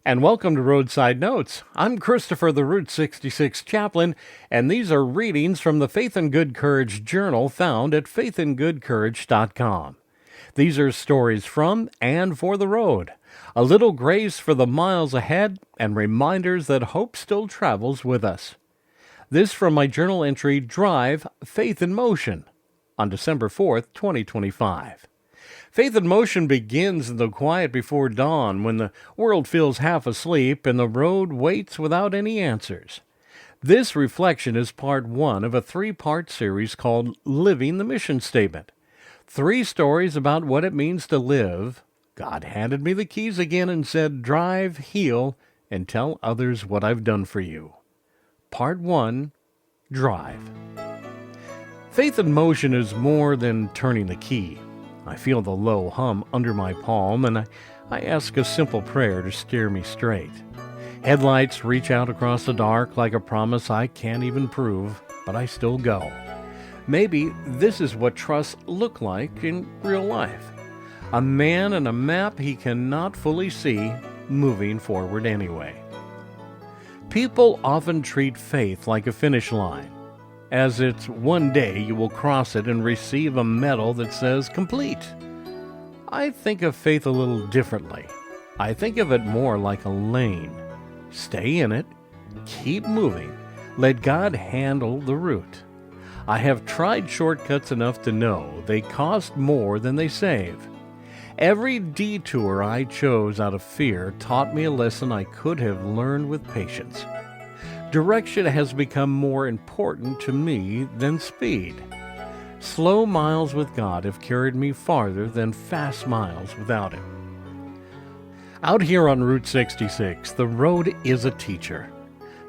And welcome to Roadside Notes. I'm Christopher, the Route 66 chaplain, and these are readings from the Faith and Good Courage Journal found at faithandgoodcourage.com. These are stories from and for the road, a little grace for the miles ahead, and reminders that hope still travels with us. This from my journal entry, Drive, Faith in Motion, on December 4th, 2025. Faith in Motion begins in the quiet before dawn when the world feels half asleep and the road waits without any answers. This reflection is part one of a three-part series called Living the Mission Statement. 3 stories about what it means to live. God handed me the keys again and said, drive, heal, and tell others what I've done for you. Part 1, Drive. Faith in motion is more than turning the key. I feel the low hum under my palm, and I ask a simple prayer to steer me straight. Headlights reach out across the dark like a promise I can't even prove, but I still go. Maybe this is what trust look like in real life. A man and a map he cannot fully see, moving forward anyway. People often treat faith like a finish line, as it's one day you will cross it and receive a medal that says complete. I think of faith a little differently. I think of it more like a lane. Stay in it, keep moving, let God handle the route. I have tried shortcuts enough to know they cost more than they save. Every detour I chose out of fear taught me a lesson I could have learned with patience. Direction has become more important to me than speed. Slow miles with God have carried me farther than fast miles without Him. Out here on Route 66, the road is a teacher.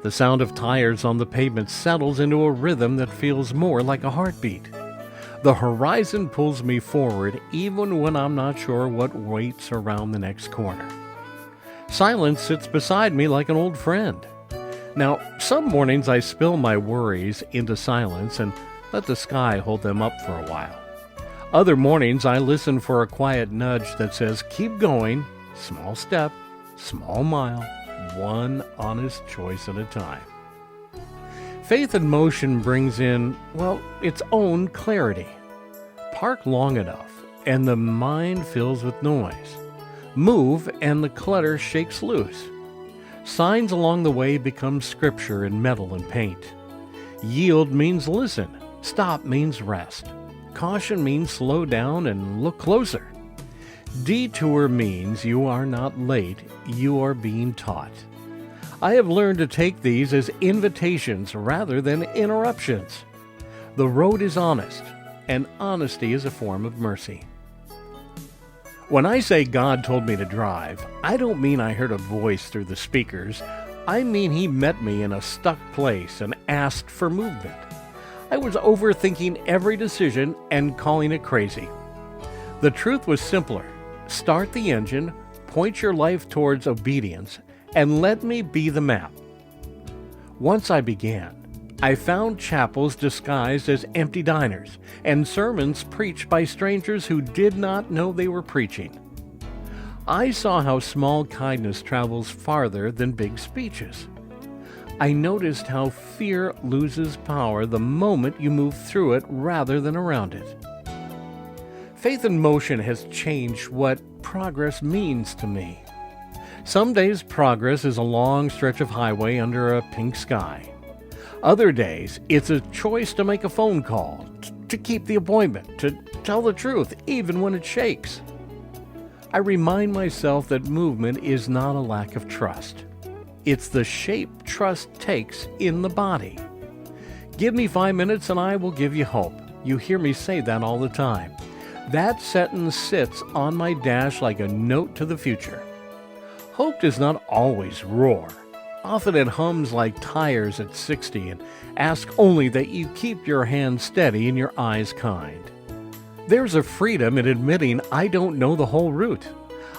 The sound of tires on the pavement settles into a rhythm that feels more like a heartbeat. The horizon pulls me forward even when I'm not sure what waits around the next corner. Silence sits beside me like an old friend. Now, some mornings I spill my worries into silence and let the sky hold them up for a while. Other mornings I listen for a quiet nudge that says, keep going, small step, small mile, one honest choice at a time. Faith in motion brings in, its own clarity. Park long enough, and the mind fills with noise. Move, and the clutter shakes loose. Signs along the way become scripture in metal and paint. Yield means listen. Stop means rest. Caution means slow down and look closer. Detour means you are not late, you are being taught. I have learned to take these as invitations rather than interruptions. The road is honest, and honesty is a form of mercy. When I say God told me to drive, I don't mean I heard a voice through the speakers. I mean He met me in a stuck place and asked for movement. I was overthinking every decision and calling it crazy. The truth was simpler. Start the engine, point your life towards obedience, and let me be the map. Once I began, I found chapels disguised as empty diners and sermons preached by strangers who did not know they were preaching. I saw how small kindness travels farther than big speeches. I noticed how fear loses power the moment you move through it rather than around it. Faith in motion has changed what progress means to me. Some days progress is a long stretch of highway under a pink sky. Other days, it's a choice to make a phone call, to keep the appointment, to tell the truth, even when it shakes. I remind myself that movement is not a lack of trust. It's the shape trust takes in the body. Give me 5 minutes and I will give you hope. You hear me say that all the time. That sentence sits on my dash like a note to the future. Hope does not always roar. Often it hums like tires at 60 and asks only that you keep your hands steady and your eyes kind. There's a freedom in admitting I don't know the whole route.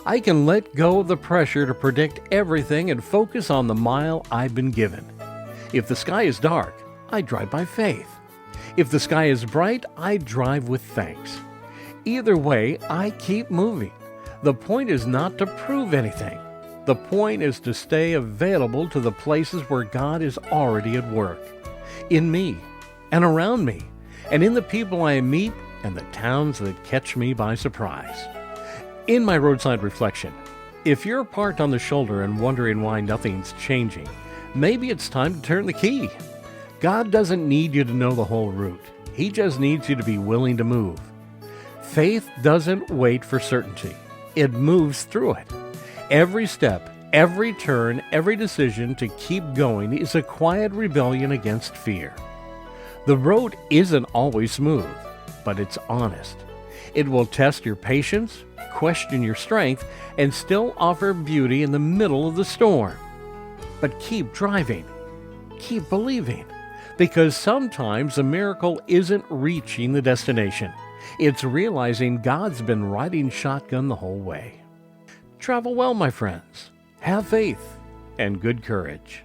I can let go of the pressure to predict everything and focus on the mile I've been given. If the sky is dark, I drive by faith. If the sky is bright, I drive with thanks. Either way, I keep moving. The point is not to prove anything. The point is to stay available to the places where God is already at work. In me, and around me, and in the people I meet, and the towns that catch me by surprise. In my roadside reflection, if you're parked on the shoulder and wondering why nothing's changing, maybe it's time to turn the key. God doesn't need you to know the whole route. He just needs you to be willing to move. Faith doesn't wait for certainty. It moves through it. Every step, every turn, every decision to keep going is a quiet rebellion against fear. The road isn't always smooth, but it's honest. It will test your patience, question your strength, and still offer beauty in the middle of the storm. But keep driving. Keep believing. Because sometimes a miracle isn't reaching the destination. It's realizing God's been riding shotgun the whole way. Travel well, my friends. Have faith and good courage.